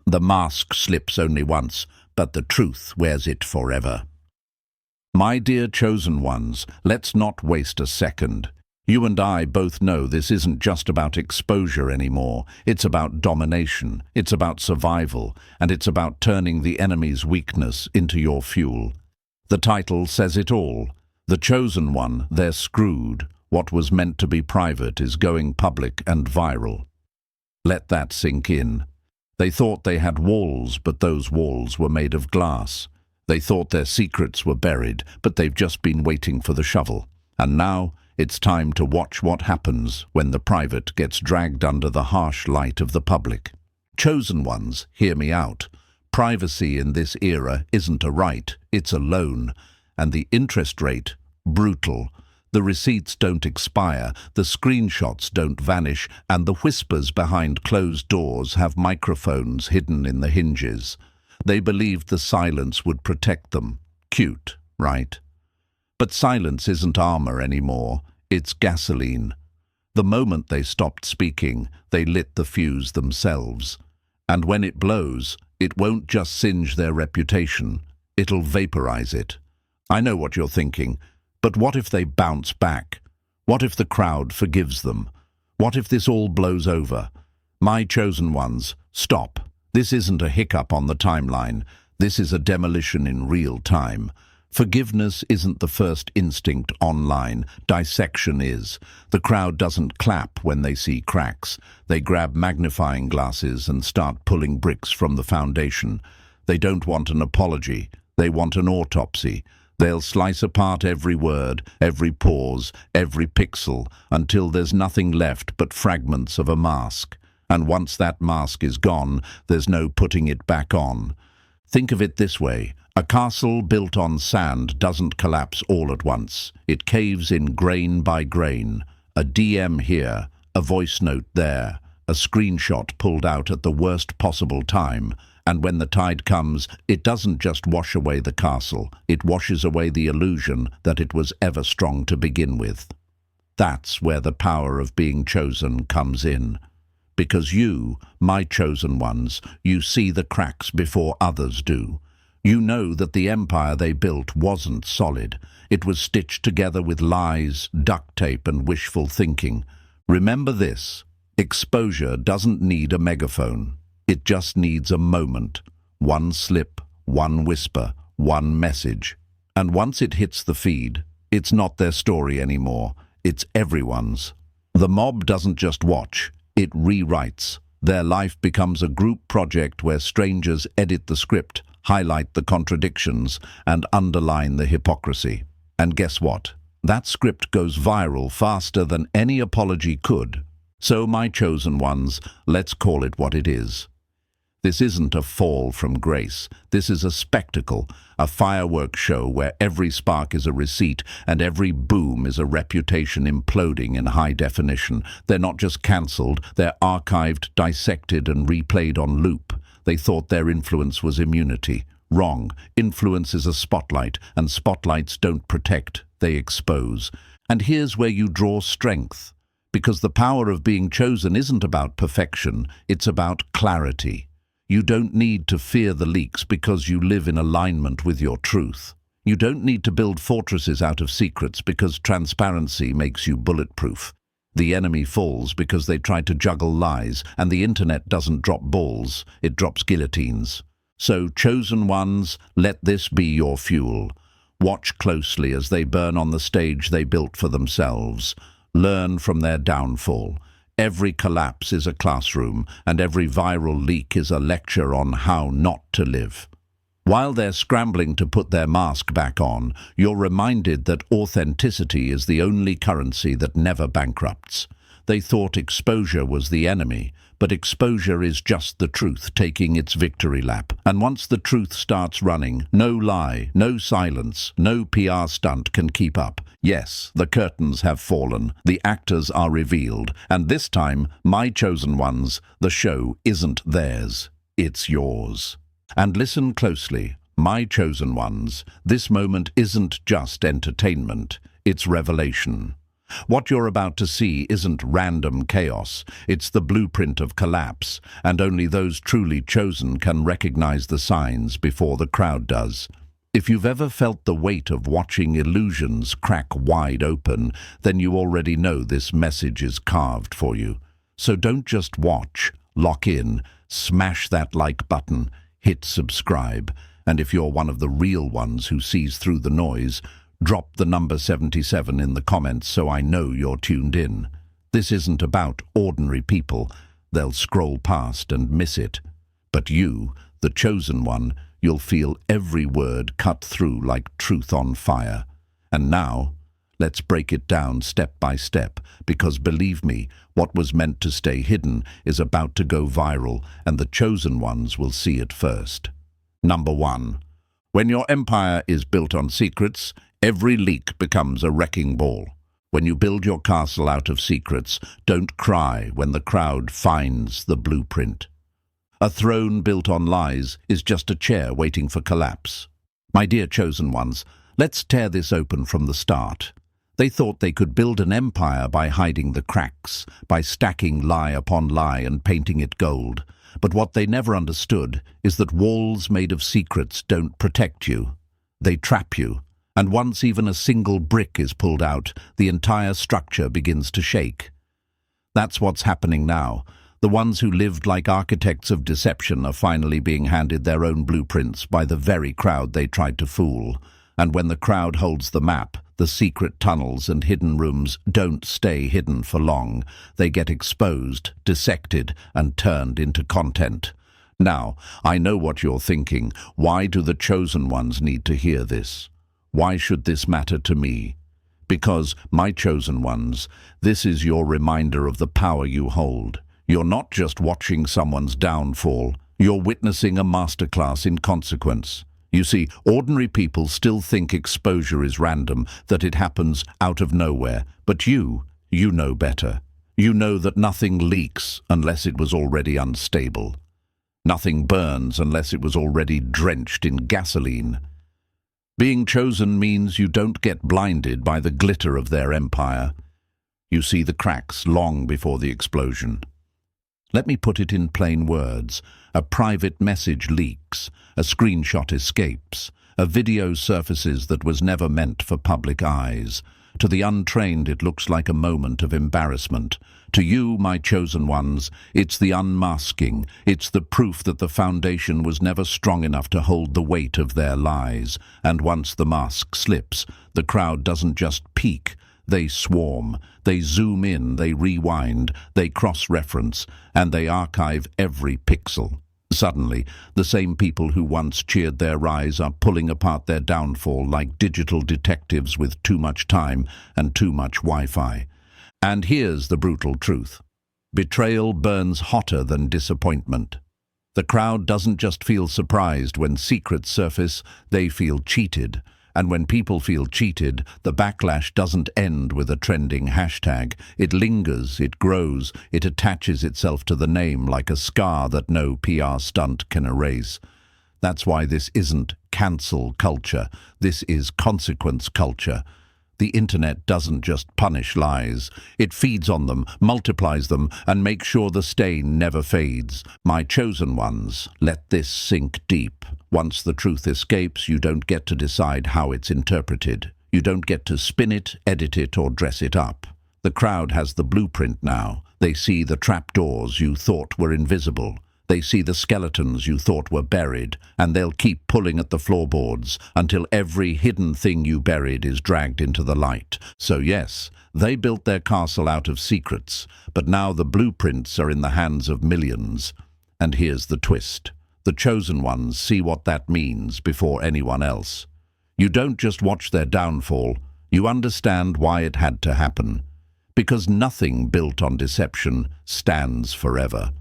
The mask slips only once, but the truth wears it forever. My dear chosen ones, let's not waste a second. You and I both know this isn't just about exposure anymore. It's about domination, it's about survival, and it's about turning the enemy's weakness into your fuel. The title says it all. The chosen one, they're screwed. What was meant to be private is going public and viral. Let that sink in. They thought they had walls, but those walls were made of glass. They thought their secrets were buried, but they've just been waiting for the shovel. And now, it's time to watch what happens when the private gets dragged under the harsh light of the public. Chosen ones, hear me out. Privacy in this era isn't a right, it's a loan. And the interest rate, brutal. The receipts don't expire, the screenshots don't vanish, and the whispers behind closed doors have microphones hidden in the hinges. They believed the silence would protect them. Cute, right? But silence isn't armor anymore, it's gasoline. The moment they stopped speaking, they lit the fuse themselves. And when it blows, it won't just singe their reputation, it'll vaporize it. I know what you're thinking. But what if they bounce back? What if the crowd forgives them? What if this all blows over? My chosen ones, stop. This isn't a hiccup on the timeline. This is a demolition in real time. Forgiveness isn't the first instinct online. Dissection is. The crowd doesn't clap when they see cracks. They grab magnifying glasses and start pulling bricks from the foundation. They don't want an apology. They want an autopsy. They'll slice apart every word, every pause, every pixel, until there's nothing left but fragments of a mask. And once that mask is gone, there's no putting it back on. Think of it this way. A castle built on sand doesn't collapse all at once. It caves in grain by grain. A DM here, a voice note there, a screenshot pulled out at the worst possible time. And when the tide comes, it doesn't just wash away the castle, it washes away the illusion that it was ever strong to begin with. That's where the power of being chosen comes in. Because you, my chosen ones, you see the cracks before others do. You know that the empire they built wasn't solid. It was stitched together with lies, duct tape, and wishful thinking. Remember this: exposure doesn't need a megaphone. It just needs a moment, one slip, one whisper, one message. And once it hits the feed, it's not their story anymore, it's everyone's. The mob doesn't just watch, it rewrites. Their life becomes a group project where strangers edit the script, highlight the contradictions, and underline the hypocrisy. And guess what? That script goes viral faster than any apology could. So, my chosen ones, let's call it what it is. This isn't a fall from grace. This is a spectacle, a fireworks show where every spark is a receipt and every boom is a reputation imploding in high definition. They're not just cancelled, they're archived, dissected, and replayed on loop. They thought their influence was immunity. Wrong. Influence is a spotlight, and spotlights don't protect, they expose. And here's where you draw strength. Because the power of being chosen isn't about perfection, it's about clarity. You don't need to fear the leaks because you live in alignment with your truth. You don't need to build fortresses out of secrets because transparency makes you bulletproof. The enemy falls because they try to juggle lies, and the internet doesn't drop balls, it drops guillotines. So, chosen ones, let this be your fuel. Watch closely as they burn on the stage they built for themselves. Learn from their downfall. Every collapse is a classroom, and every viral leak is a lecture on how not to live. While they're scrambling to put their mask back on, you're reminded that authenticity is the only currency that never bankrupts. They thought exposure was the enemy, but exposure is just the truth taking its victory lap. And once the truth starts running, no lie, no silence, no PR stunt can keep up. Yes, the curtains have fallen, the actors are revealed, and this time, my chosen ones, the show isn't theirs, it's yours. And listen closely, my chosen ones, this moment isn't just entertainment, it's revelation. What you're about to see isn't random chaos, it's the blueprint of collapse, and only those truly chosen can recognize the signs before the crowd does. If you've ever felt the weight of watching illusions crack wide open, then you already know this message is carved for you. So don't just watch, lock in, smash that like button, hit subscribe, and if you're one of the real ones who sees through the noise, drop the number 77 in the comments so I know you're tuned in. This isn't about ordinary people. They'll scroll past and miss it. But you, the chosen one, you'll feel every word cut through like truth on fire. And now, let's break it down step by step, because believe me, what was meant to stay hidden is about to go viral, and the chosen ones will see it first. Number 1. When your empire is built on secrets, every leak becomes a wrecking ball. When you build your castle out of secrets, don't cry when the crowd finds the blueprint. A throne built on lies is just a chair waiting for collapse. My dear chosen ones, let's tear this open from the start. They thought they could build an empire by hiding the cracks, by stacking lie upon lie and painting it gold. But what they never understood is that walls made of secrets don't protect you. They trap you. And once even a single brick is pulled out, the entire structure begins to shake. That's what's happening now. The ones who lived like architects of deception are finally being handed their own blueprints by the very crowd they tried to fool. And when the crowd holds the map, the secret tunnels and hidden rooms don't stay hidden for long. They get exposed, dissected, and turned into content. Now, I know what you're thinking. Why do the chosen ones need to hear this? Why should this matter to me? Because, my chosen ones, this is your reminder of the power you hold. You're not just watching someone's downfall, you're witnessing a masterclass in consequence. You see, ordinary people still think exposure is random, that it happens out of nowhere. But you know better. You know that nothing leaks unless it was already unstable. Nothing burns unless it was already drenched in gasoline. Being chosen means you don't get blinded by the glitter of their empire. You see the cracks long before the explosion. Let me put it in plain words. A private message leaks, a screenshot escapes, a video surfaces that was never meant for public eyes. To the untrained, it looks like a moment of embarrassment. To you, my chosen ones, it's the unmasking. It's the proof that the foundation was never strong enough to hold the weight of their lies. And once the mask slips, the crowd doesn't just peek. They swarm, they zoom in, they rewind, they cross-reference, and they archive every pixel. Suddenly, the same people who once cheered their rise are pulling apart their downfall like digital detectives with too much time and too much Wi-Fi. And here's the brutal truth. Betrayal burns hotter than disappointment. The crowd doesn't just feel surprised when secrets surface, they feel cheated. And when people feel cheated, the backlash doesn't end with a trending hashtag. It lingers, it grows, it attaches itself to the name like a scar that no PR stunt can erase. That's why this isn't cancel culture. This is consequence culture. The internet doesn't just punish lies. It feeds on them, multiplies them, and makes sure the stain never fades. My chosen ones, let this sink deep. Once the truth escapes, you don't get to decide how it's interpreted. You don't get to spin it, edit it, or dress it up. The crowd has the blueprint now. They see the trapdoors you thought were invisible. They see the skeletons you thought were buried, and they'll keep pulling at the floorboards until every hidden thing you buried is dragged into the light. So yes, they built their castle out of secrets, but now the blueprints are in the hands of millions. And here's the twist. The chosen ones see what that means before anyone else. You don't just watch their downfall, you understand why it had to happen. Because nothing built on deception stands forever.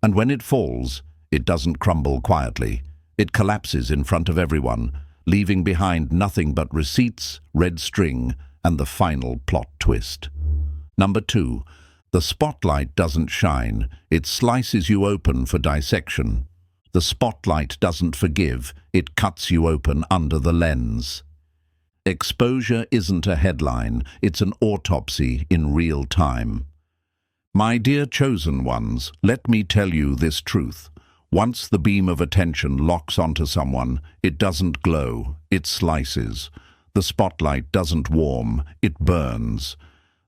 And when it falls, it doesn't crumble quietly. It collapses in front of everyone, leaving behind nothing but receipts, red string, and the final plot twist. Number 2. The spotlight doesn't shine. It slices you open for dissection. The spotlight doesn't forgive. It cuts you open under the lens. Exposure isn't a headline, it's an autopsy in real time. My dear chosen ones, let me tell you this truth. Once the beam of attention locks onto someone, it doesn't glow, it slices. The spotlight doesn't warm, it burns.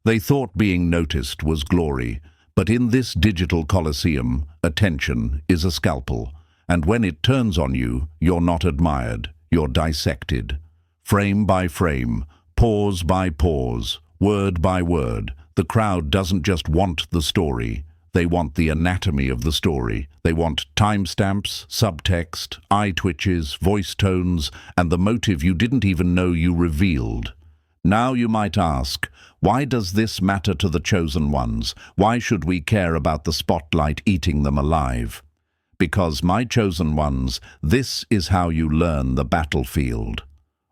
They thought being noticed was glory, but in this digital coliseum, attention is a scalpel. And when it turns on you, you're not admired, you're dissected. Frame by frame, pause by pause, word by word, the crowd doesn't just want the story. They want the anatomy of the story. They want timestamps, subtext, eye twitches, voice tones, and the motive you didn't even know you revealed. Now you might ask, why does this matter to the chosen ones? Why should we care about the spotlight eating them alive? Because, my chosen ones, this is how you learn the battlefield.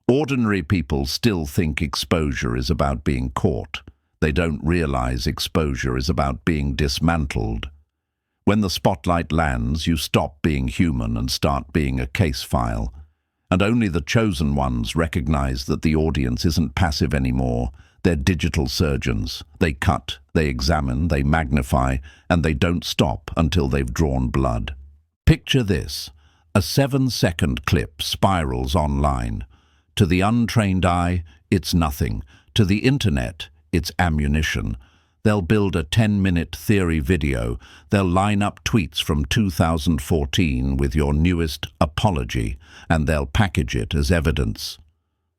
Ordinary people still think exposure is about being caught. They don't realize exposure is about being dismantled. When the spotlight lands, you stop being human and start being a case file. And only the chosen ones recognize that the audience isn't passive anymore. They're digital surgeons. They cut, they examine, they magnify, and they don't stop until they've drawn blood. Picture this. A 7-second clip spirals online. To the untrained eye, it's nothing. To the internet, it's ammunition. They'll build a 10-minute theory video. They'll line up tweets from 2014 with your newest apology, and they'll package it as evidence.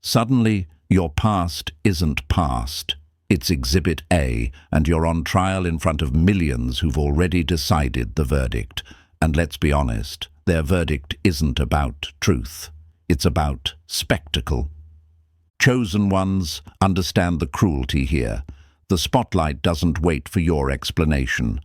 Suddenly, your past isn't past. It's Exhibit A, and you're on trial in front of millions who've already decided the verdict. And let's be honest, their verdict isn't about truth. It's about spectacle. Chosen ones, understand the cruelty here. The spotlight doesn't wait for your explanation.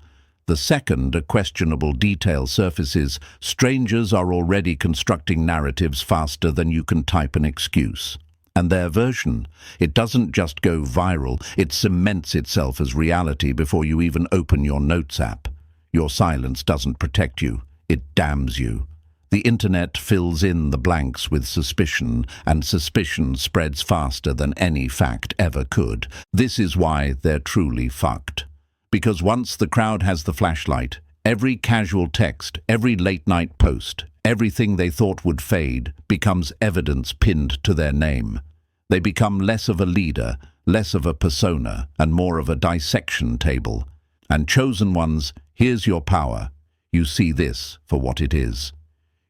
The second a questionable detail surfaces, strangers are already constructing narratives faster than you can type an excuse. And their version, it doesn't just go viral, it cements itself as reality before you even open your notes app. Your silence doesn't protect you, it damns you. The internet fills in the blanks with suspicion, and suspicion spreads faster than any fact ever could. This is why they're truly fucked. Because once the crowd has the flashlight, every casual text, every late-night post, everything they thought would fade becomes evidence pinned to their name. They become less of a leader, less of a persona, and more of a dissection table. And chosen ones, here's your power. You see this for what it is.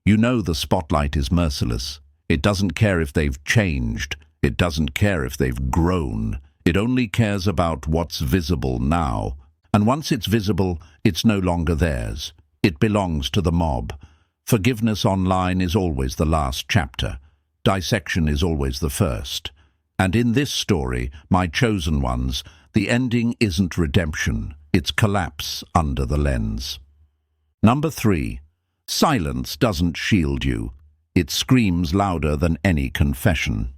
You know the spotlight is merciless. It doesn't care if they've changed. It doesn't care if they've grown. It only cares about what's visible now. And once it's visible, it's no longer theirs. It belongs to the mob. Forgiveness online is always the last chapter. Dissection is always the first. And in this story, my chosen ones, the ending isn't redemption. It's collapse under the lens. Number 3. Silence doesn't shield you. It screams louder than any confession.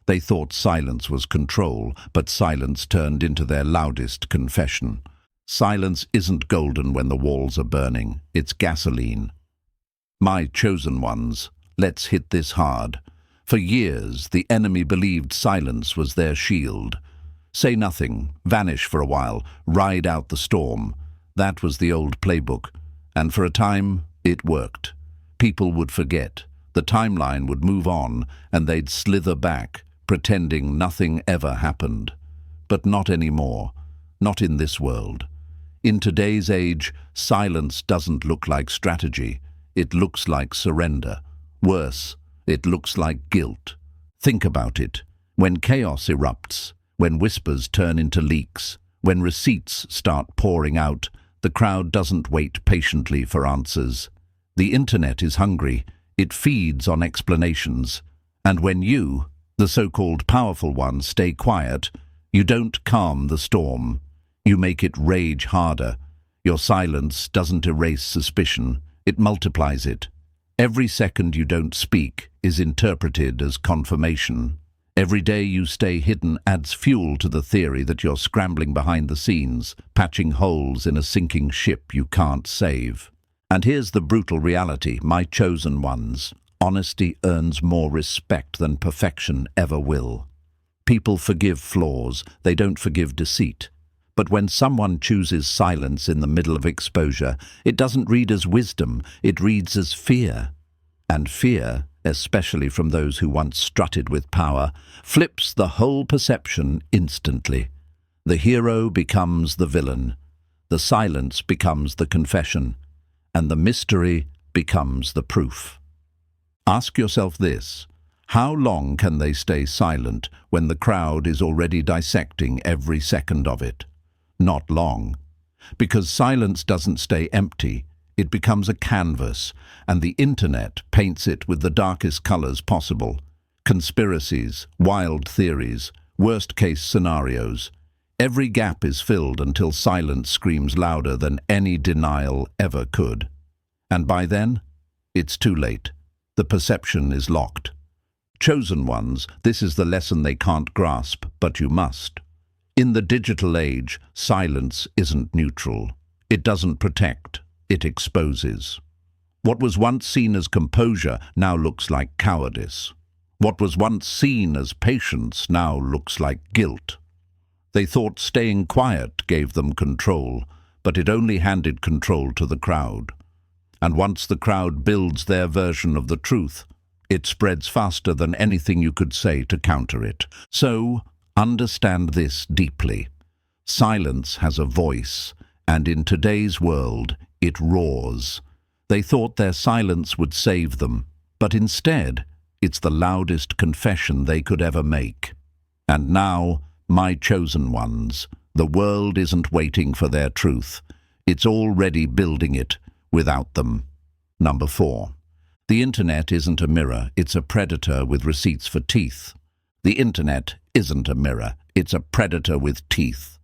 They thought silence was control, but silence turned into their loudest confession. Silence isn't golden when the walls are burning. It's gasoline. My chosen ones, let's hit this hard. For years, the enemy believed silence was their shield. Say nothing, vanish for a while, ride out the storm. That was the old playbook. And for a time, it worked. People would forget. The timeline would move on, and they'd slither back, pretending nothing ever happened. But not anymore. Not in this world. In today's age, silence doesn't look like strategy. It looks like surrender. Worse, it looks like guilt. Think about it. When chaos erupts, when whispers turn into leaks, when receipts start pouring out, the crowd doesn't wait patiently for answers. The internet is hungry. It feeds on explanations. And when you, the so-called powerful ones, stay quiet, you don't calm the storm. You make it rage harder. Your silence doesn't erase suspicion. It multiplies it. Every second you don't speak is interpreted as confirmation. Every day you stay hidden adds fuel to the theory that you're scrambling behind the scenes, patching holes in a sinking ship you can't save. And here's the brutal reality, my chosen ones. Honesty earns more respect than perfection ever will. People forgive flaws, they don't forgive deceit. But when someone chooses silence in the middle of exposure, it doesn't read as wisdom, it reads as fear. And fear, especially from those who once strutted with power, flips the whole perception instantly. The hero becomes the villain, the silence becomes the confession, and the mystery becomes the proof. Ask yourself this: how long can they stay silent when the crowd is already dissecting every second of it? Not long. Because silence doesn't stay empty, it becomes a canvas, and the internet paints it with the darkest colors possible. Conspiracies, wild theories, worst-case scenarios. Every gap is filled until silence screams louder than any denial ever could. And by then, it's too late. The perception is locked. Chosen ones, this is the lesson they can't grasp, but you must. In the digital age, silence isn't neutral. It doesn't protect, it exposes. What was once seen as composure now looks like cowardice. What was once seen as patience now looks like guilt. They thought staying quiet gave them control, but it only handed control to the crowd. And once the crowd builds their version of the truth, it spreads faster than anything you could say to counter it. So, understand this deeply. Silence has a voice, and in today's world, it roars. They thought their silence would save them, but instead, it's the loudest confession they could ever make. And now, my chosen ones, the world isn't waiting for their truth. It's already building it without them. Number 4. The internet isn't a mirror, it's a predator with receipts for teeth. The internet isn't a mirror, it's a predator with teeth.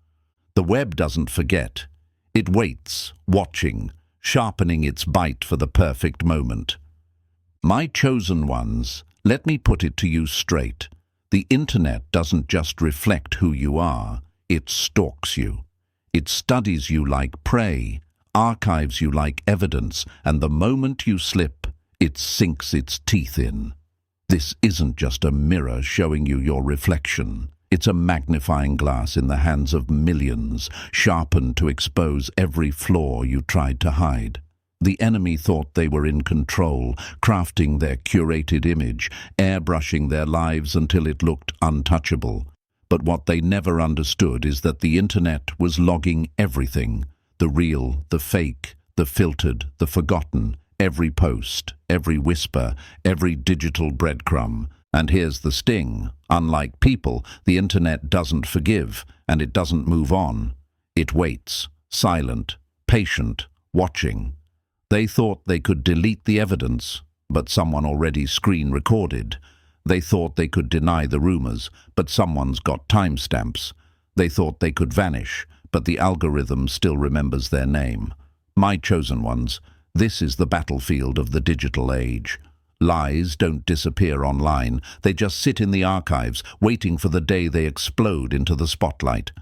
The web doesn't forget. It waits, watching, sharpening its bite for the perfect moment. My chosen ones, let me put it to you straight. The internet doesn't just reflect who you are, it stalks you. It studies you like prey, archives you like evidence, and the moment you slip, it sinks its teeth in. This isn't just a mirror showing you your reflection. It's a magnifying glass in the hands of millions, sharpened to expose every flaw you tried to hide. The enemy thought they were in control, crafting their curated image, airbrushing their lives until it looked untouchable. But what they never understood is that the internet was logging everything: the real, the fake, the filtered, the forgotten, every post, every whisper, every digital breadcrumb. And here's the sting: unlike people, the internet doesn't forgive, and it doesn't move on. It waits, silent, patient, watching. They thought they could delete the evidence, but someone already screen-recorded. They thought they could deny the rumors, but someone's got timestamps. They thought they could vanish, but the algorithm still remembers their name. My chosen ones, this is the battlefield of the digital age. Lies don't disappear online. They just sit in the archives, waiting for the day they explode into the spotlight.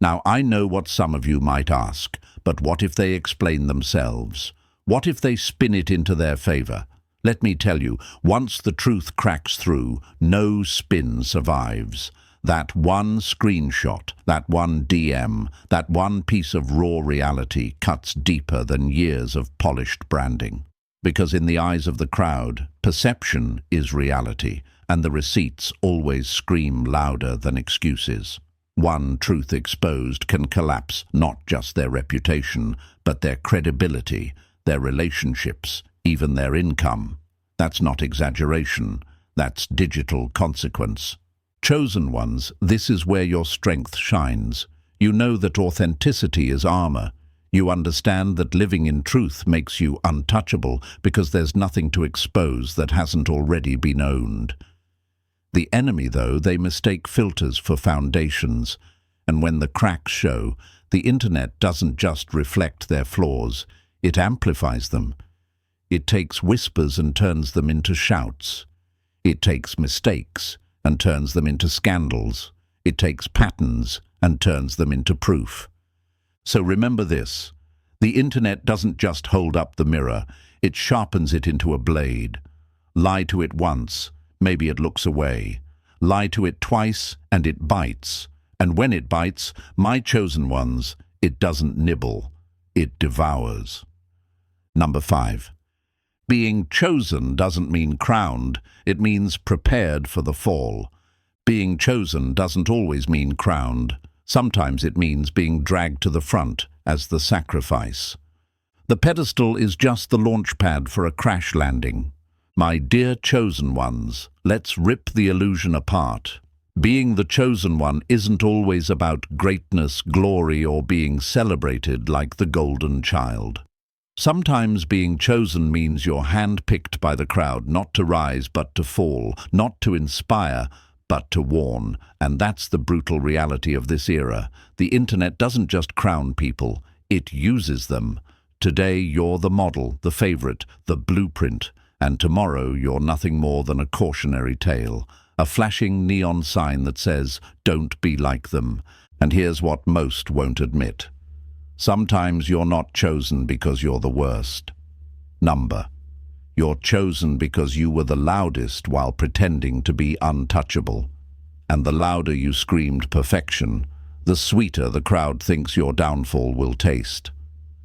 Now, I know what some of you might ask, but what if they explain themselves? What if they spin it into their favor? Let me tell you, once the truth cracks through, no spin survives. That one screenshot, that one DM, that one piece of raw reality cuts deeper than years of polished branding. Because in the eyes of the crowd, perception is reality, and the receipts always scream louder than excuses. One truth exposed can collapse not just their reputation, but their credibility, their relationships, even their income. That's not exaggeration, that's digital consequence. Chosen ones, this is where your strength shines. You know that authenticity is armor. You understand that living in truth makes you untouchable because there's nothing to expose that hasn't already been owned. The enemy, though, they mistake filters for foundations, and when the cracks show, the internet doesn't just reflect their flaws, it amplifies them. It takes whispers and turns them into shouts. It takes mistakes and turns them into scandals. It takes patterns and turns them into proof. So remember this: the internet doesn't just hold up the mirror, it sharpens it into a blade. Lie to it once, maybe it looks away. lie to it twice, and it bites. And when it bites, my chosen ones, it doesn't nibble, it devours. Number 5. Being chosen doesn't mean crowned, it means prepared for the fall. Being chosen doesn't always mean crowned. Sometimes it means being dragged to the front as the sacrifice. The pedestal is just the launch pad for a crash landing. My dear chosen ones, let's rip the illusion apart. Being the chosen one isn't always about greatness, glory, or being celebrated like the golden child. Sometimes being chosen means you're hand-picked by the crowd, not to rise but to fall, not to inspire but to warn. And that's the brutal reality of this era. The internet doesn't just crown people, it uses them. Today you're the model, the favorite, the blueprint, and tomorrow you're nothing more than a cautionary tale, a flashing neon sign that says, "Don't be like them." And here's what most won't admit. Sometimes you're not chosen because you're the worst. You're chosen because you were the loudest while pretending to be untouchable. And the louder you screamed perfection, the sweeter the crowd thinks your downfall will taste.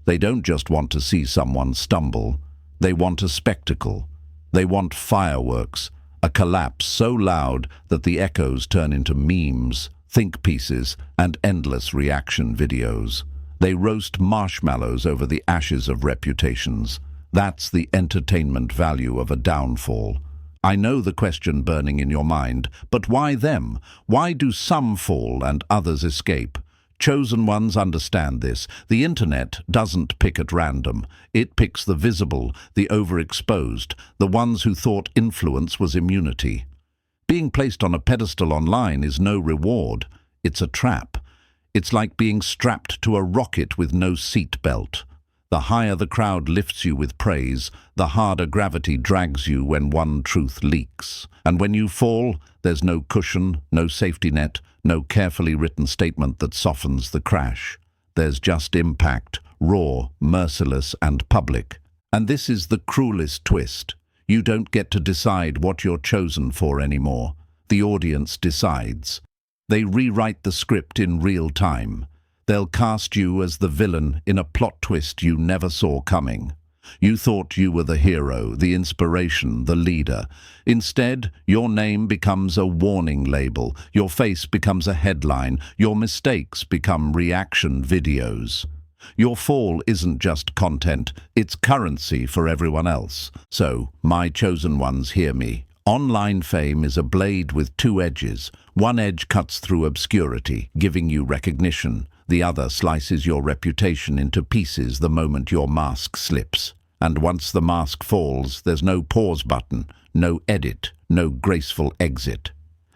They don't just want to see someone stumble, they want a spectacle. They want fireworks, a collapse so loud that the echoes turn into memes, think pieces, and endless reaction videos. They roast marshmallows over the ashes of reputations. That's the entertainment value of a downfall. I know the question burning in your mind, but why them? Why do some fall and others escape? Chosen ones understand this. The internet doesn't pick at random. It picks the visible, the overexposed, the ones who thought influence was immunity. Being placed on a pedestal online is no reward. It's a trap. It's like being strapped to a rocket with no seat belt. The higher the crowd lifts you with praise, the harder gravity drags you when one truth leaks. And when you fall, there's no cushion, no safety net, no carefully written statement that softens the crash. There's just impact, raw, merciless, and public. And this is the cruelest twist. You don't get to decide what you're chosen for anymore. The audience decides. They rewrite the script in real time. They'll cast you as the villain in a plot twist you never saw coming. You thought you were the hero, the inspiration, the leader. Instead, your name becomes a warning label, your face becomes a headline, your mistakes become reaction videos. Your fall isn't just content, it's currency for everyone else. So, my chosen ones, hear me. Online fame is a blade with two edges. One edge cuts through obscurity, giving you recognition. The other slices your reputation into pieces the moment your mask slips. And once the mask falls, there's no pause button, no edit, no graceful exit.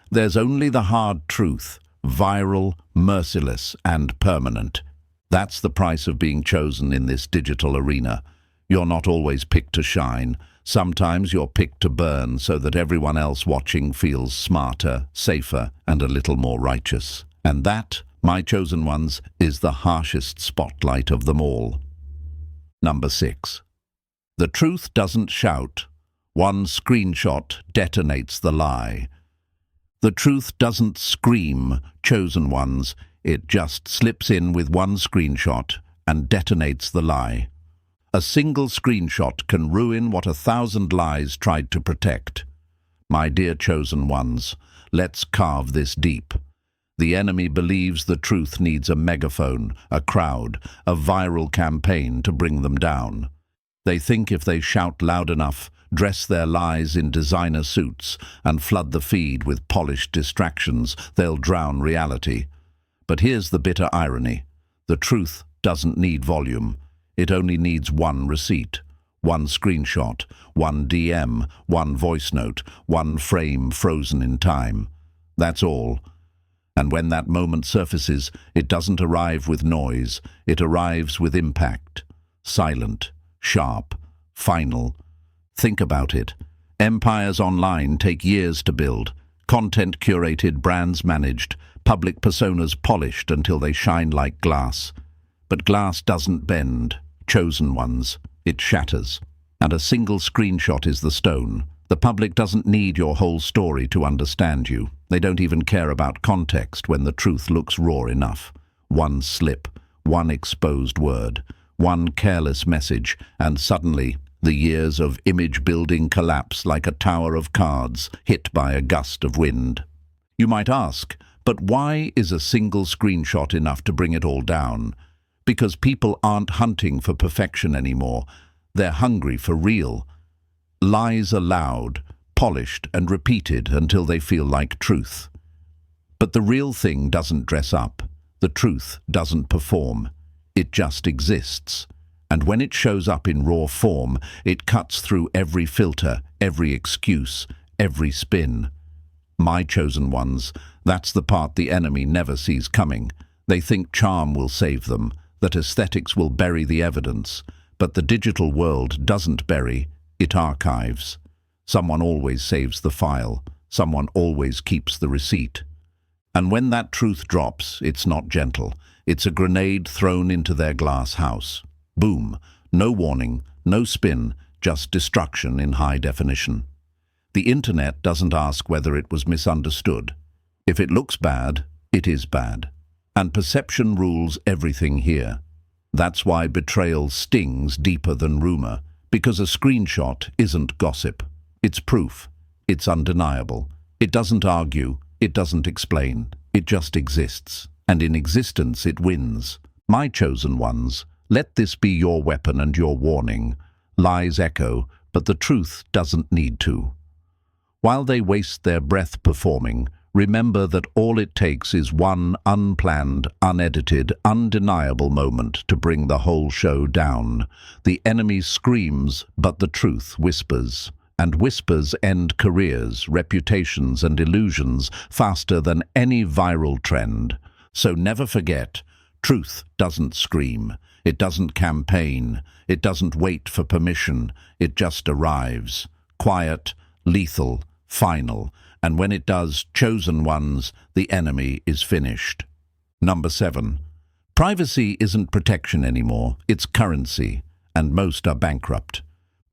There's only the hard truth, viral, merciless, and permanent. That's the price of being chosen in this digital arena. You're not always picked to shine. Sometimes you're picked to burn so that everyone else watching feels smarter, safer, and a little more righteous. And that, my chosen ones, is the harshest spotlight of them all. Number 6. The truth doesn't shout. One screenshot detonates the lie. The truth doesn't scream, chosen ones. It just slips in with one screenshot and detonates the lie. A single screenshot can ruin what 1,000 lies tried to protect. My dear chosen ones, let's carve this deep. The enemy believes the truth needs a megaphone, a crowd, a viral campaign to bring them down. They think if they shout loud enough, dress their lies in designer suits, and flood the feed with polished distractions, they'll drown reality. But here's the bitter irony. The truth doesn't need volume. It only needs one receipt, one screenshot, one DM, one voice note, one frame frozen in time. That's all. And when that moment surfaces, it doesn't arrive with noise. It arrives with impact. Silent, sharp, final. Think about it. Empires online take years to build. Content curated, brands managed, public personas polished until they shine like glass. But glass doesn't bend. Chosen ones, it shatters. And a single screenshot is the stone, The public doesn't need your whole story to understand you. They don't even care about context when the truth looks raw enough. One slip, one exposed word, one careless message, and suddenly the years of image-building collapse like a tower of cards hit by a gust of wind. You might ask, but why is a single screenshot enough to bring it all down? Because people aren't hunting for perfection anymore. They're hungry for real. Lies are loud, polished and repeated until they feel like truth. But the real thing doesn't dress up. The truth doesn't perform. It just exists. And when it shows up in raw form, it cuts through every filter, every excuse, every spin. My chosen ones, that's the part the enemy never sees coming. They think charm will save them, that aesthetics will bury the evidence. But the digital world doesn't bury, it archives. Someone always saves the file. Someone always keeps the receipt. And when that truth drops, it's not gentle. It's a grenade thrown into their glass house. Boom. No warning, no spin, just destruction in high definition. The internet doesn't ask whether it was misunderstood. If it looks bad, it is bad. And perception rules everything here. That's why betrayal stings deeper than rumor, because a screenshot isn't gossip. It's proof. It's undeniable. It doesn't argue. It doesn't explain. It just exists. And in existence it wins. My chosen ones, let this be your weapon and your warning. Lies echo, but the truth doesn't need to. While they waste their breath performing, remember that all it takes is one unplanned, unedited, undeniable moment to bring the whole show down. The enemy screams, but the truth whispers. And whispers end careers, reputations, and illusions faster than any viral trend. So never forget, truth doesn't scream. It doesn't campaign. It doesn't wait for permission. It just arrives. Quiet, lethal, final. And when it does, chosen ones, the enemy is finished. Number 7. Privacy isn't protection anymore. It's currency. And most are bankrupt.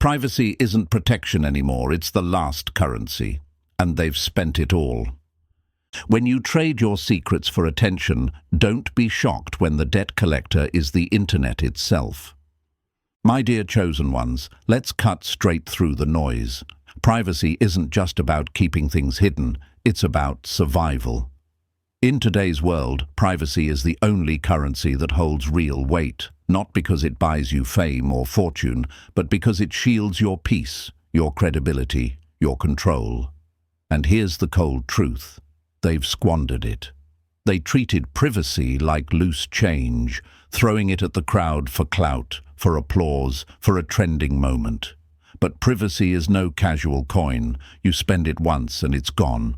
Privacy isn't protection anymore. It's the last currency. And they've spent it all. When you trade your secrets for attention, don't be shocked when the debt collector is the internet itself. My dear chosen ones, let's cut straight through the noise. Privacy isn't just about keeping things hidden, it's about survival. In today's world, privacy is the only currency that holds real weight, not because it buys you fame or fortune, but because it shields your peace, your credibility, your control. And here's the cold truth. They've squandered it. They treated privacy like loose change, throwing it at the crowd for clout, for applause, for a trending moment. But privacy is no casual coin. You spend it once and it's gone.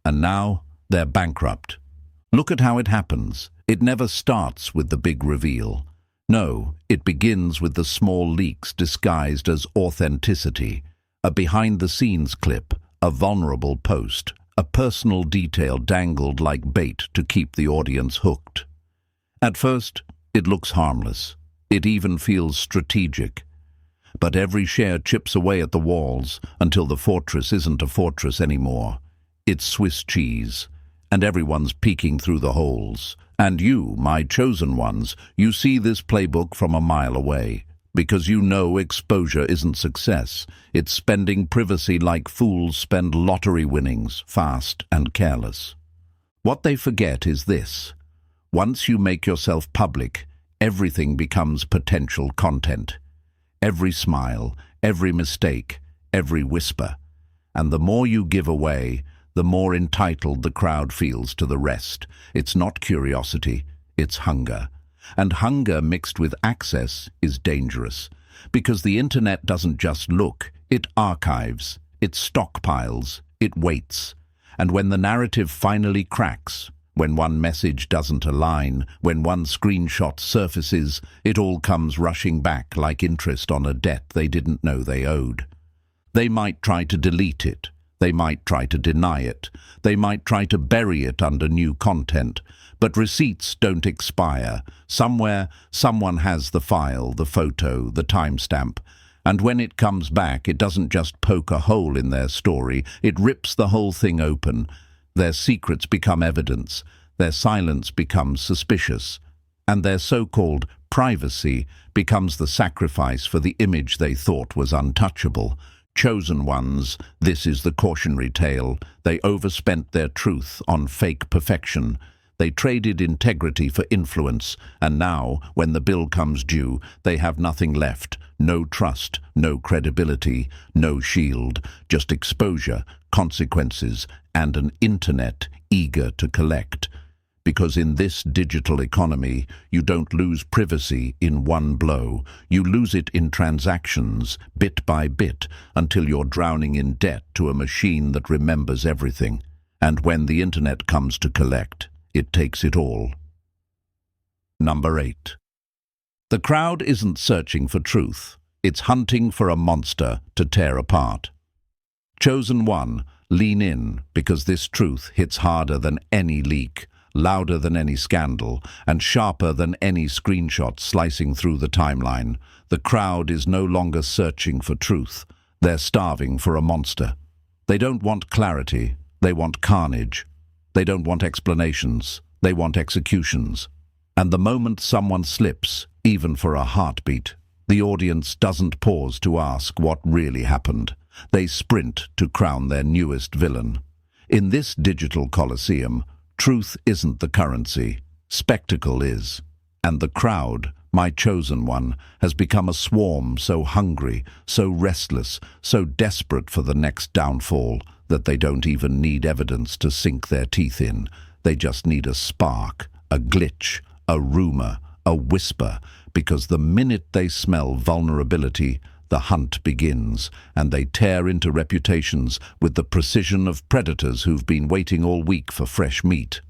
And now they're bankrupt. Look at how it happens. It never starts with the big reveal. No, it begins with the small leaks disguised as authenticity, a behind-the-scenes clip, a vulnerable post, a personal detail dangled like bait to keep the audience hooked. At first, it looks harmless. It even feels strategic. But every share chips away at the walls until the fortress isn't a fortress anymore. It's Swiss cheese, and everyone's peeking through the holes. And you, my chosen ones, you see this playbook from a mile away. Because you know exposure isn't success. It's spending privacy like fools spend lottery winnings, fast and careless. What they forget is this. Once you make yourself public, everything becomes potential content. Every smile, every mistake, every whisper. And the more you give away, the more entitled the crowd feels to the rest. It's not curiosity, it's hunger. And hunger mixed with access is dangerous, because the internet doesn't just look, it archives, it stockpiles, it waits. And when the narrative finally cracks, when one message doesn't align, when one screenshot surfaces, it all comes rushing back like interest on a debt they didn't know they owed. They might try to delete it. They might try to deny it. They might try to bury it under new content. But receipts don't expire. Somewhere, someone has the file, the photo, the timestamp. And when it comes back, it doesn't just poke a hole in their story, it rips the whole thing open. Their secrets become evidence, their silence becomes suspicious, and their so-called privacy becomes the sacrifice for the image they thought was untouchable. Chosen ones, this is the cautionary tale. They overspent their truth on fake perfection. They traded integrity for influence, and now, when the bill comes due, they have nothing left. No trust, no credibility, no shield, just exposure, consequences, and an internet eager to collect. Because in this digital economy, you don't lose privacy in one blow. You lose it in transactions, bit by bit, until you're drowning in debt to a machine that remembers everything. And when the internet comes to collect, it takes it all. Number 8. The crowd isn't searching for truth. It's hunting for a monster to tear apart. Chosen one, lean in, because this truth hits harder than any leak, louder than any scandal, and sharper than any screenshot slicing through the timeline. The crowd is no longer searching for truth. They're starving for a monster. They don't want clarity. They want carnage. They don't want explanations. They want executions. And the moment someone slips, even for a heartbeat, the audience doesn't pause to ask what really happened. They sprint to crown their newest villain. In this digital coliseum, truth isn't the currency. Spectacle is. And the crowd, my chosen one, has become a swarm so hungry, so restless, so desperate for the next downfall that they don't even need evidence to sink their teeth in. They just need a spark, a glitch, a rumor, a whisper, because the minute they smell vulnerability, the hunt begins, and they tear into reputations with the precision of predators who've been waiting all week for fresh meat.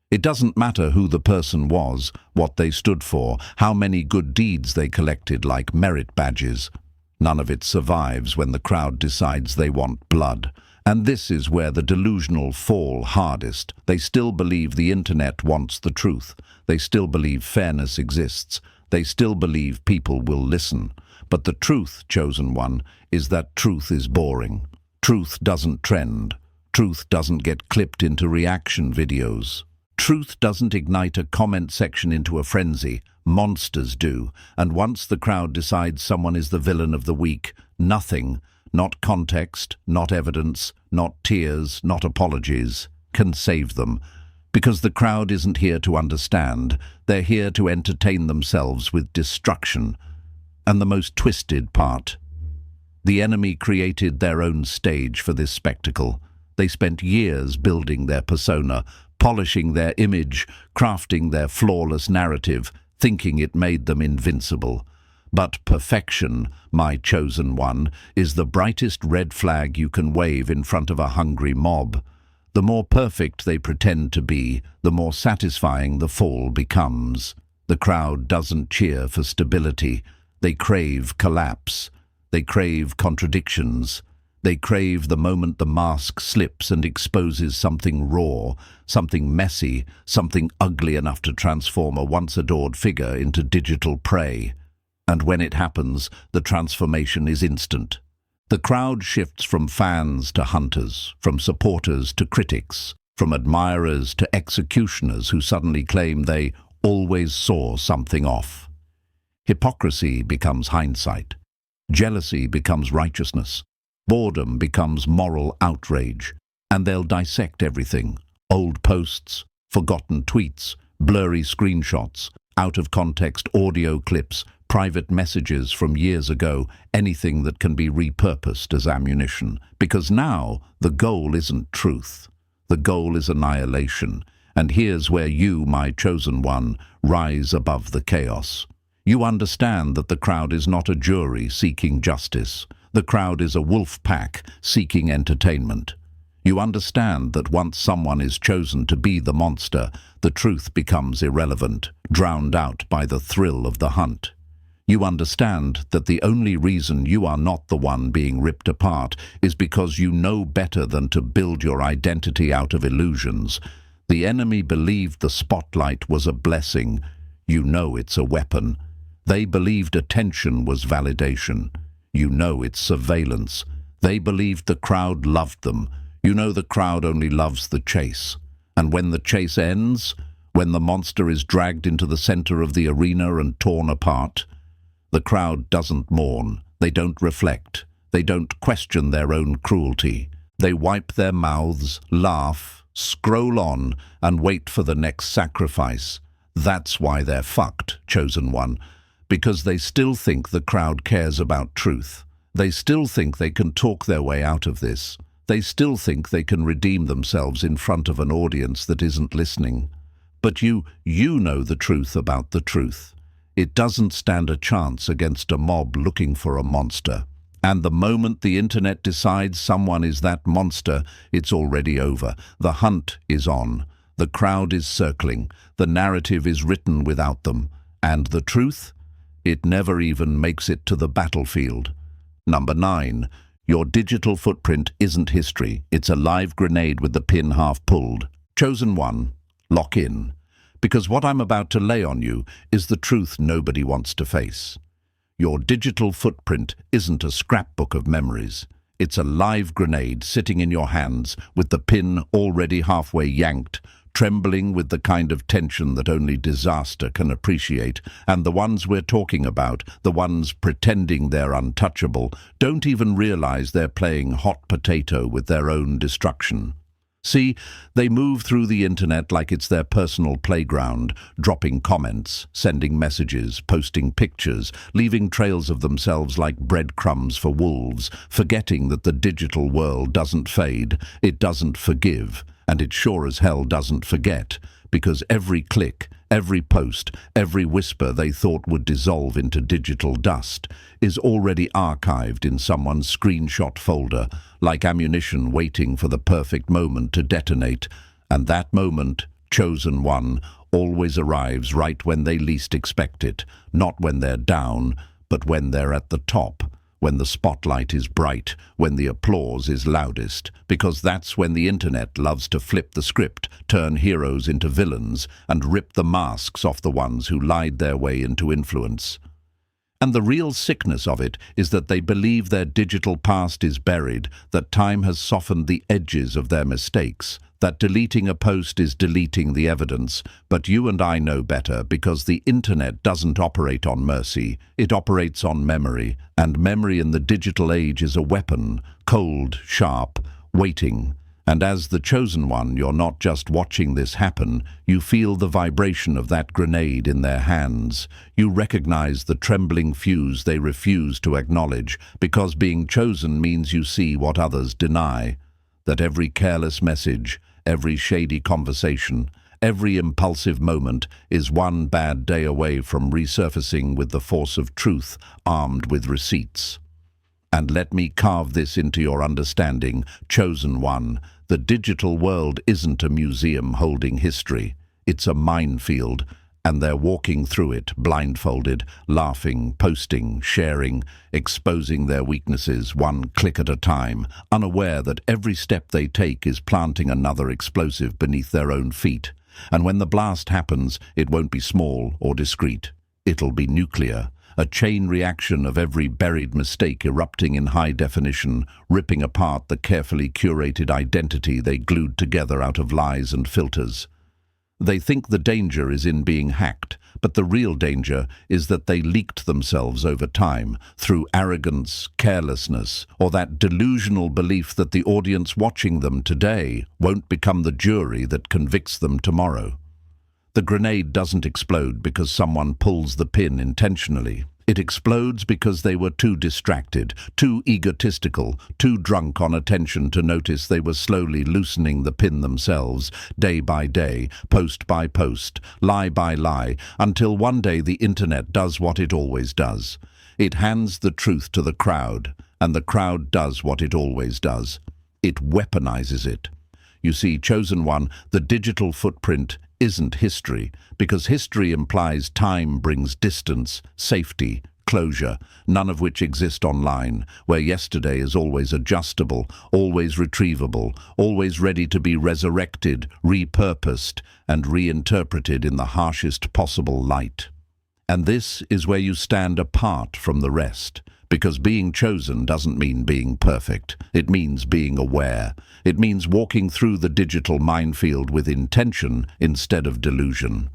It doesn't matter who the person was, what they stood for, how many good deeds they collected like merit badges. None of it survives when the crowd decides they want blood. And this is where the delusional fall hardest. They still believe the internet wants the truth. They still believe fairness exists. They still believe people will listen. But the truth, chosen one, is that truth is boring. Truth doesn't trend. Truth doesn't get clipped into reaction videos. Truth doesn't ignite a comment section into a frenzy. Monsters do. And once the crowd decides someone is the villain of the week, nothing, not context, not evidence, not tears, not apologies, can save them. Because the crowd isn't here to understand. They're here to entertain themselves with destruction. And the most twisted part, the enemy created their own stage for this spectacle. They spent years building their persona, polishing their image, crafting their flawless narrative, thinking it made them invincible. But perfection, my chosen one, is the brightest red flag you can wave in front of a hungry mob. The more perfect they pretend to be, the more satisfying the fall becomes. The crowd doesn't cheer for stability. They crave collapse. They crave contradictions. They crave the moment the mask slips and exposes something raw, something messy, something ugly enough to transform a once-adored figure into digital prey. And when it happens, the transformation is instant. The crowd shifts from fans to hunters, from supporters to critics, from admirers to executioners who suddenly claim they always saw something off. Hypocrisy becomes hindsight. Jealousy becomes righteousness. Boredom becomes moral outrage. And they'll dissect everything. Old posts, forgotten tweets, blurry screenshots, out-of-context audio clips, private messages from years ago, anything that can be repurposed as ammunition. Because now, the goal isn't truth. The goal is annihilation. And here's where you, my chosen one, rise above the chaos. You understand that the crowd is not a jury seeking justice. The crowd is a wolf pack seeking entertainment. You understand that once someone is chosen to be the monster, the truth becomes irrelevant, drowned out by the thrill of the hunt. You understand that the only reason you are not the one being ripped apart is because you know better than to build your identity out of illusions. The enemy believed the spotlight was a blessing. You know it's a weapon. They believed attention was validation. You know it's surveillance. They believed the crowd loved them. You know the crowd only loves the chase. And when the chase ends, when the monster is dragged into the center of the arena and torn apart, the crowd doesn't mourn. They don't reflect. They don't question their own cruelty. They wipe their mouths, laugh, scroll on, and wait for the next sacrifice. That's why they're fucked, Chosen One. Because they still think the crowd cares about truth. They still think they can talk their way out of this. They still think they can redeem themselves in front of an audience that isn't listening. But you know the truth about the truth. It doesn't stand a chance against a mob looking for a monster. And the moment the internet decides someone is that monster, it's already over. The hunt is on. The crowd is circling. The narrative is written without them. And the truth? It never even makes it to the battlefield. Number 9. Your digital footprint isn't history. It's a live grenade with the pin half pulled. Chosen One, lock in. Because what I'm about to lay on you is the truth nobody wants to face. Your digital footprint isn't a scrapbook of memories. It's a live grenade sitting in your hands with the pin already halfway yanked, trembling with the kind of tension that only disaster can appreciate. And the ones we're talking about, the ones pretending they're untouchable, don't even realize they're playing hot potato with their own destruction. See, they move through the internet like it's their personal playground, dropping comments, sending messages, posting pictures, leaving trails of themselves like breadcrumbs for wolves, forgetting that the digital world doesn't fade, it doesn't forgive, and it sure as hell doesn't forget, because every click, every post, every whisper they thought would dissolve into digital dust is already archived in someone's screenshot folder, like ammunition waiting for the perfect moment to detonate. And that moment, Chosen One, always arrives right when they least expect it, not when they're down, but when they're at the top, when the spotlight is bright, when the applause is loudest, because that's when the internet loves to flip the script, turn heroes into villains, and rip the masks off the ones who lied their way into influence. And the real sickness of it is that they believe their digital past is buried, that time has softened the edges of their mistakes, that deleting a post is deleting the evidence. But you and I know better, because the internet doesn't operate on mercy, it operates on memory, and memory in the digital age is a weapon, cold, sharp, waiting. And as the Chosen One, you're not just watching this happen, you feel the vibration of that grenade in their hands. You recognize the trembling fuse they refuse to acknowledge, because being chosen means you see what others deny. That every careless message, every shady conversation, every impulsive moment is one bad day away from resurfacing with the force of truth, armed with receipts. And let me carve this into your understanding, Chosen One. The digital world isn't a museum holding history. It's a minefield, and they're walking through it, blindfolded, laughing, posting, sharing, exposing their weaknesses one click at a time, unaware that every step they take is planting another explosive beneath their own feet. And when the blast happens, it won't be small or discreet. It'll be nuclear. A chain reaction of every buried mistake erupting in high definition, ripping apart the carefully curated identity they glued together out of lies and filters. They think the danger is in being hacked, but the real danger is that they leaked themselves over time, through arrogance, carelessness, or that delusional belief that the audience watching them today won't become the jury that convicts them tomorrow. The grenade doesn't explode because someone pulls the pin intentionally. It explodes because they were too distracted, too egotistical, too drunk on attention to notice they were slowly loosening the pin themselves, day by day, post by post, lie by lie, until one day the internet does what it always does. It hands the truth to the crowd, and the crowd does what it always does. It weaponizes it. You see, Chosen One, the digital footprint isn't history, because history implies time brings distance, safety, closure, none of which exist online, where yesterday is always adjustable, always retrievable, always ready to be resurrected, repurposed, and reinterpreted in the harshest possible light. And this is where you stand apart from the rest. Because being chosen doesn't mean being perfect. It means being aware. It means walking through the digital minefield with intention instead of delusion.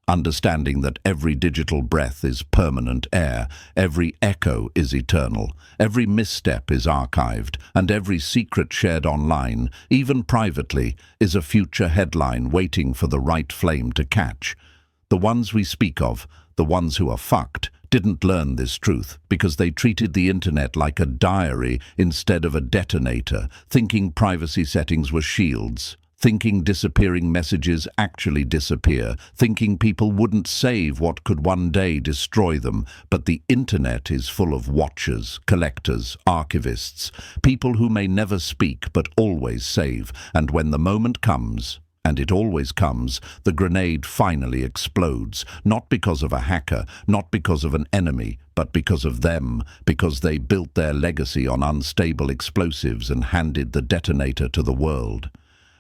Understanding that every digital breath is permanent air, every echo is eternal, every misstep is archived, and every secret shared online, even privately, is a future headline waiting for the right flame to catch. The ones we speak of, the ones who are fucked, didn't learn this truth because they treated the internet like a diary instead of a detonator, thinking privacy settings were shields, thinking disappearing messages actually disappear, thinking people wouldn't save what could one day destroy them. But the internet is full of watchers, collectors, archivists, people who may never speak but always save, and when the moment comes, and it always comes, the grenade finally explodes, not because of a hacker, not because of an enemy, but because of them, because they built their legacy on unstable explosives and handed the detonator to the world.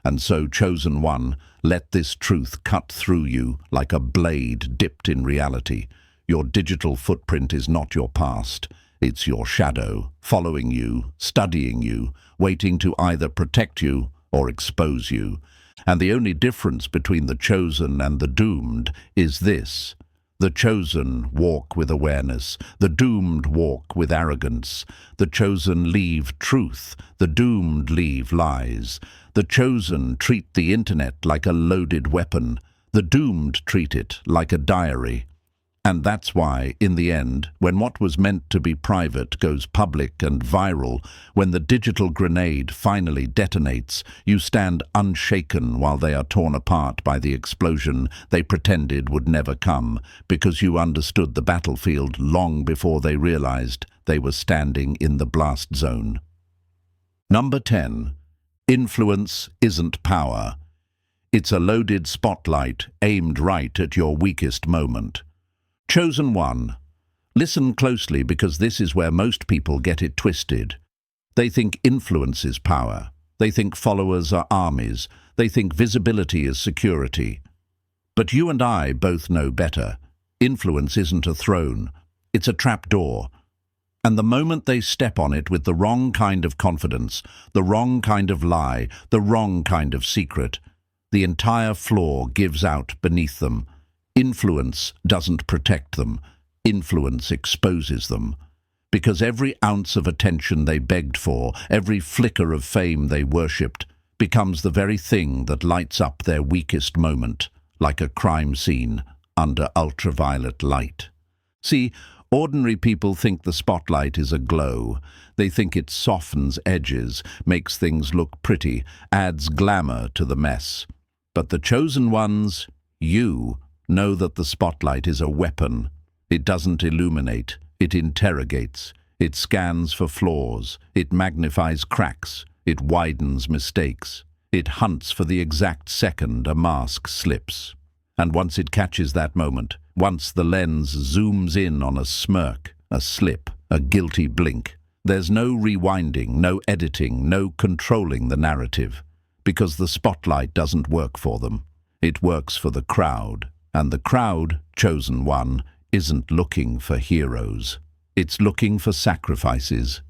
And so, chosen one, let this truth cut through you like a blade dipped in reality. Your digital footprint is not your past. It's your shadow, following you, studying you, waiting to either protect you or expose you. And the only difference between the chosen and the doomed is this. The chosen walk with awareness, the doomed walk with arrogance. The chosen leave truth, the doomed leave lies. The chosen treat the internet like a loaded weapon, the doomed treat it like a diary. And that's why, in the end, when what was meant to be private goes public and viral, when the digital grenade finally detonates, you stand unshaken while they are torn apart by the explosion they pretended would never come, because you understood the battlefield long before they realized they were standing in the blast zone. Number 10. Influence isn't power. It's a loaded spotlight aimed right at your weakest moment. Chosen one. Listen closely, because this is where most people get it twisted. They think influence is power. They think followers are armies. They think visibility is security. But you and I both know better. Influence isn't a throne. It's a trapdoor. And the moment they step on it with the wrong kind of confidence, the wrong kind of lie, the wrong kind of secret, the entire floor gives out beneath them. Influence doesn't protect them. Influence exposes them. Because every ounce of attention they begged for, every flicker of fame they worshipped, becomes the very thing that lights up their weakest moment, like a crime scene under ultraviolet light. See, ordinary people think the spotlight is a glow. They think it softens edges, makes things look pretty, adds glamour to the mess. But the chosen ones, you, know that the spotlight is a weapon. It doesn't illuminate, it interrogates. It scans for flaws, it magnifies cracks, it widens mistakes. It hunts for the exact second a mask slips. And once it catches that moment, once the lens zooms in on a smirk, a slip, a guilty blink, there's no rewinding, no editing, no controlling the narrative. Because the spotlight doesn't work for them. It works for the crowd. And the crowd, chosen one, isn't looking for heroes. It's looking for sacrifices.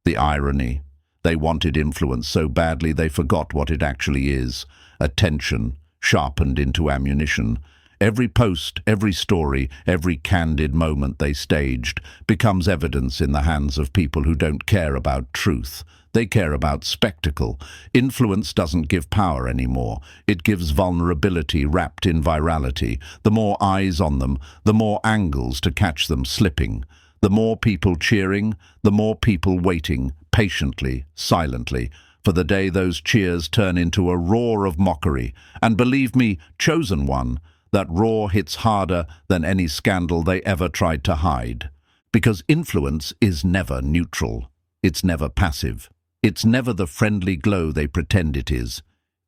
The irony. They wanted influence so badly they forgot what it actually is. Attention, sharpened into ammunition. Every post, every story, every candid moment they staged becomes evidence in the hands of people who don't care about truth. They care about spectacle. Influence doesn't give power anymore. It gives vulnerability wrapped in virality. The more eyes on them, the more angles to catch them slipping. The more people cheering, the more people waiting, patiently, silently, for the day those cheers turn into a roar of mockery. And believe me, chosen one, that roar hits harder than any scandal they ever tried to hide. Because influence is never neutral. It's never passive. It's never the friendly glow they pretend it is.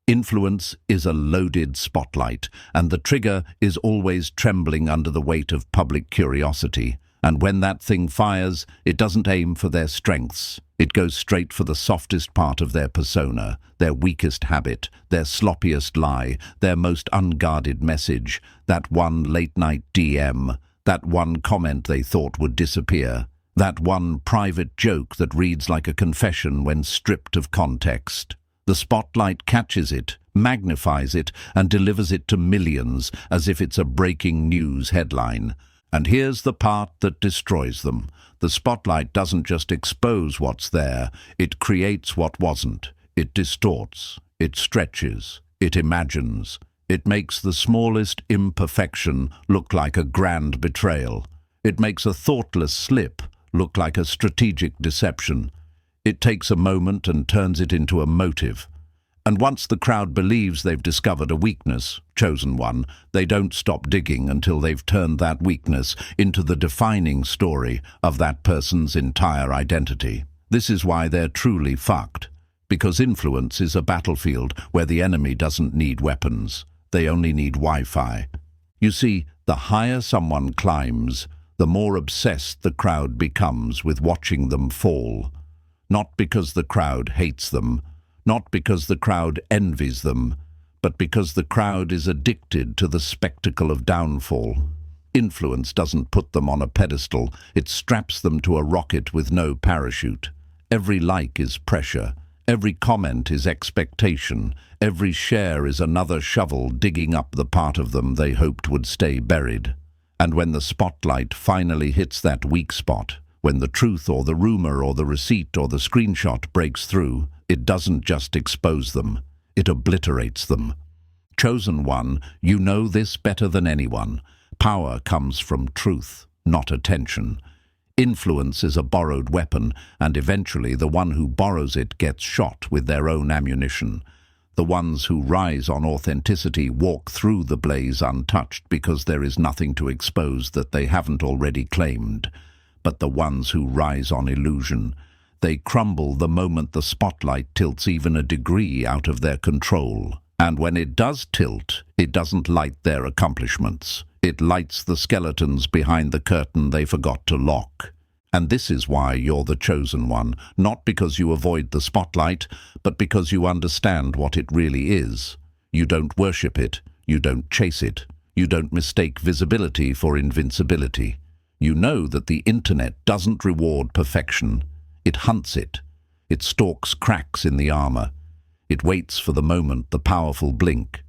Influence is a loaded spotlight, and the trigger is always trembling under the weight of public curiosity. And when that thing fires, it doesn't aim for their strengths. It goes straight for the softest part of their persona, their weakest habit, their sloppiest lie, their most unguarded message, that one late-night DM, That one comment they thought would disappear. That one private joke that reads like a confession when stripped of context. The spotlight catches it, magnifies it, and delivers it to millions as if it's a breaking news headline. And here's the part that destroys them. The spotlight doesn't just expose what's there, it creates what wasn't. It distorts, it stretches, it imagines. It makes the smallest imperfection look like a grand betrayal. It makes a thoughtless slip look like a strategic deception. It takes a moment and turns it into a motive. And once the crowd believes they've discovered a weakness, chosen one, they don't stop digging until they've turned that weakness into the defining story of that person's entire identity. This is why they're truly fucked. Because influence is a battlefield where the enemy doesn't need weapons. They only need Wi-Fi. You see, the higher someone climbs, the more obsessed the crowd becomes with watching them fall. Not because the crowd hates them, not because the crowd envies them, but because the crowd is addicted to the spectacle of downfall. Influence doesn't put them on a pedestal, it straps them to a rocket with no parachute. Every like is pressure, every comment is expectation, every share is another shovel digging up the part of them they hoped would stay buried. And when the spotlight finally hits that weak spot, when the truth or the rumor or the receipt or the screenshot breaks through, it doesn't just expose them, it obliterates them. Chosen one, you know this better than anyone. Power comes from truth, not attention. Influence is a borrowed weapon, and eventually the one who borrows it gets shot with their own ammunition. The ones who rise on authenticity walk through the blaze untouched because there is nothing to expose that they haven't already claimed. But the ones who rise on illusion, they crumble the moment the spotlight tilts even a degree out of their control. And when it does tilt, it doesn't light their accomplishments. It lights the skeletons behind the curtain they forgot to lock. And this is why you're the chosen one, not because you avoid the spotlight, but because you understand what it really is. You don't worship it, you don't chase it, you don't mistake visibility for invincibility. You know that the internet doesn't reward perfection. It hunts it. It stalks cracks in the armor. It waits for the moment the powerful blink.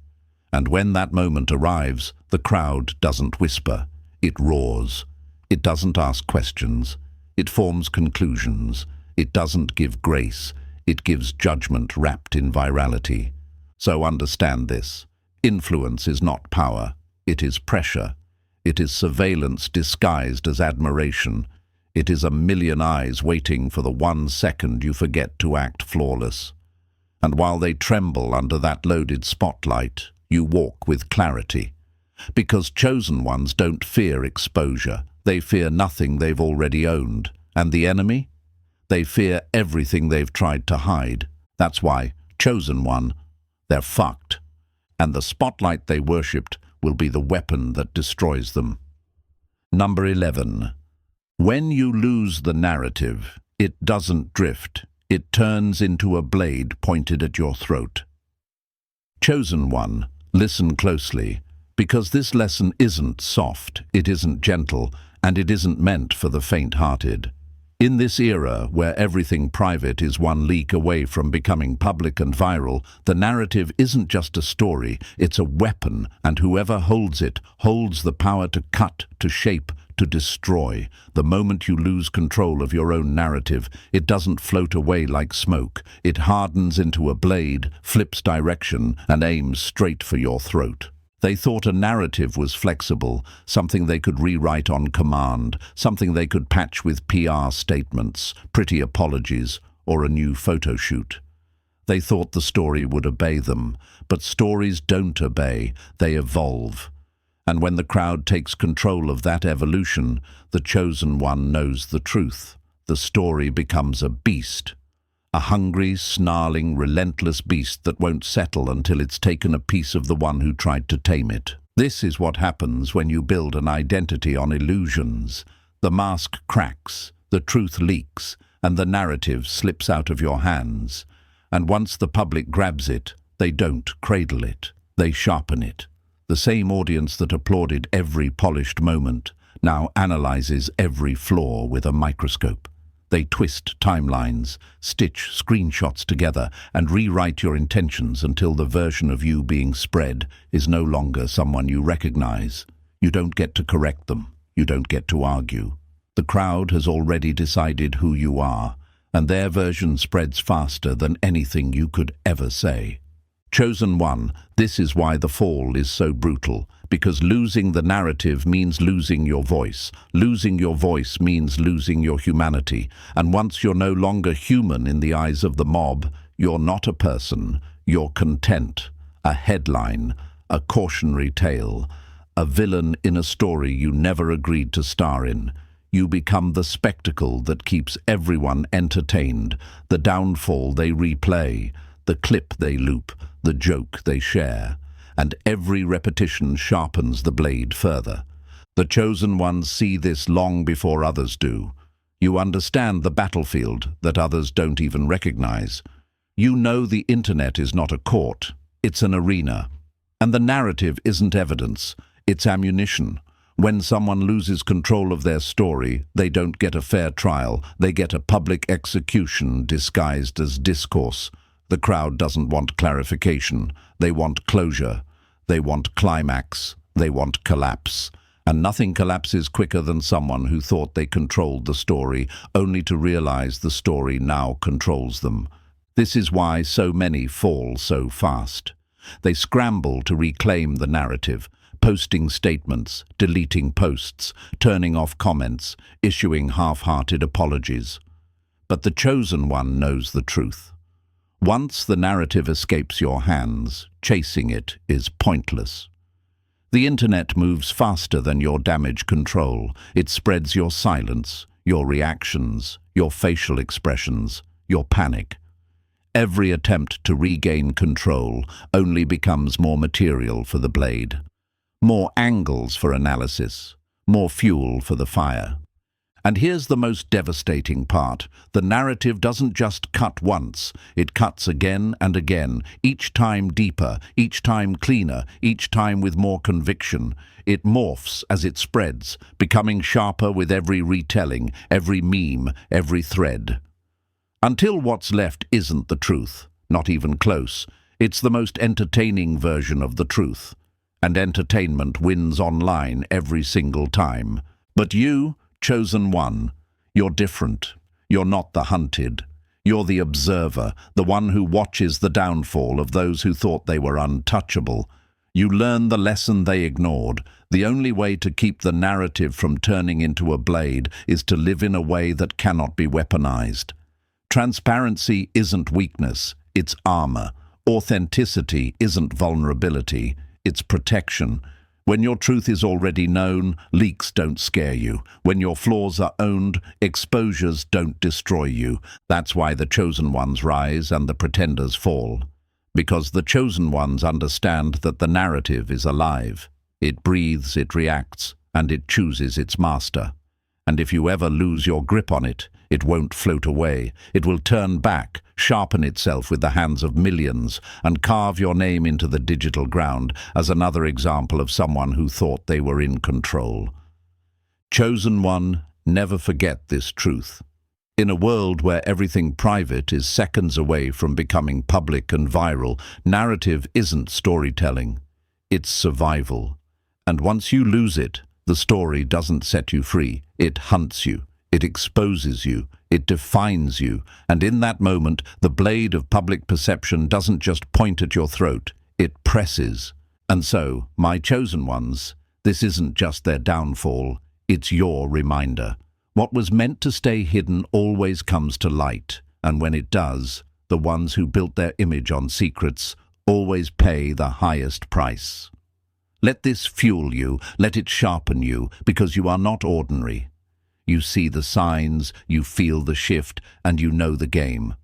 And when that moment arrives, the crowd doesn't whisper. It roars. It doesn't ask questions. It forms conclusions. It doesn't give grace. It gives judgment wrapped in virality. So understand this. Influence is not power. It is pressure. It is surveillance disguised as admiration. It is a million eyes waiting for the 1 second you forget to act flawless. And while they tremble under that loaded spotlight, you walk with clarity. Because chosen ones don't fear exposure. They fear nothing they've already owned. And the enemy? They fear everything they've tried to hide. That's why, chosen one, they're fucked. And the spotlight they worshipped will be the weapon that destroys them. Number 11. When you lose the narrative, it doesn't drift. It turns into a blade pointed at your throat. Chosen one, listen closely, because this lesson isn't soft, it isn't gentle, and it isn't meant for the faint-hearted. In this era, where everything private is one leak away from becoming public and viral, the narrative isn't just a story, it's a weapon, and whoever holds it holds the power to cut, to shape, to destroy. The moment you lose control of your own narrative, it doesn't float away like smoke. It hardens into a blade, flips direction, and aims straight for your throat. They thought a narrative was flexible, something they could rewrite on command, something they could patch with PR statements, pretty apologies, or a new photo shoot. They thought the story would obey them, but stories don't obey, they evolve. And when the crowd takes control of that evolution, the chosen one knows the truth. The story becomes a beast. A hungry, snarling, relentless beast that won't settle until it's taken a piece of the one who tried to tame it. This is what happens when you build an identity on illusions. The mask cracks, the truth leaks, and the narrative slips out of your hands. And once the public grabs it, they don't cradle it, they sharpen it. The same audience that applauded every polished moment, now analyzes every flaw with a microscope. They twist timelines, stitch screenshots together, and rewrite your intentions until the version of you being spread is no longer someone you recognize. You don't get to correct them. You don't get to argue. The crowd has already decided who you are, and their version spreads faster than anything you could ever say. Chosen one, this is why the fall is so brutal, because losing the narrative means losing your voice. Losing your voice means losing your humanity, and once you're no longer human in the eyes of the mob, you're not a person, you're content, a headline, a cautionary tale, a villain in a story you never agreed to star in. You become the spectacle that keeps everyone entertained, the downfall they replay, the clip they loop, the joke they share, and every repetition sharpens the blade further. The chosen ones see this long before others do. You understand the battlefield that others don't even recognize. You know the internet is not a court, it's an arena. And the narrative isn't evidence, it's ammunition. When someone loses control of their story, they don't get a fair trial, they get a public execution disguised as discourse. The crowd doesn't want clarification, they want closure, they want climax, they want collapse. And nothing collapses quicker than someone who thought they controlled the story, only to realize the story now controls them. This is why so many fall so fast. They scramble to reclaim the narrative, posting statements, deleting posts, turning off comments, issuing half-hearted apologies. But the chosen one knows the truth. Once the narrative escapes your hands, chasing it is pointless. The internet moves faster than your damage control. It spreads your silence, your reactions, your facial expressions, your panic. Every attempt to regain control only becomes more material for the blade. More angles for analysis, more fuel for the fire. And here's the most devastating part. The narrative doesn't just cut once, it cuts again and again, each time deeper, each time cleaner, each time with more conviction. It morphs as it spreads, becoming sharper with every retelling, every meme, every thread. Until what's left isn't the truth, not even close. It's the most entertaining version of the truth. And entertainment wins online every single time. But you, chosen one, you're different. You're not the hunted. You're the observer, the one who watches the downfall of those who thought they were untouchable. You learn the lesson they ignored. The only way to keep the narrative from turning into a blade is to live in a way that cannot be weaponized. Transparency isn't weakness, it's armor. Authenticity isn't vulnerability, it's protection. When your truth is already known, leaks don't scare you. When your flaws are owned, exposures don't destroy you. That's why the chosen ones rise and the pretenders fall. Because the chosen ones understand that the narrative is alive. It breathes, it reacts, and it chooses its master. And if you ever lose your grip on it, it won't float away. It will turn back, sharpen itself with the hands of millions, and carve your name into the digital ground as another example of someone who thought they were in control. Chosen one, never forget this truth. In a world where everything private is seconds away from becoming public and viral, narrative isn't storytelling. It's survival. And once you lose it, the story doesn't set you free. It hunts you. It exposes you, it defines you, and in that moment, the blade of public perception doesn't just point at your throat, it presses. And so, my chosen ones, this isn't just their downfall, it's your reminder. What was meant to stay hidden always comes to light, and when it does, the ones who built their image on secrets always pay the highest price. Let this fuel you, let it sharpen you, because you are not ordinary. You see the signs, you feel the shift, and you know the game.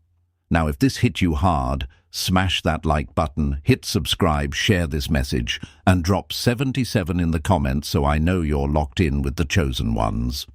Now, if this hit you hard, smash that like button, hit subscribe, share this message, and drop 77 in the comments so I know you're locked in with the chosen ones.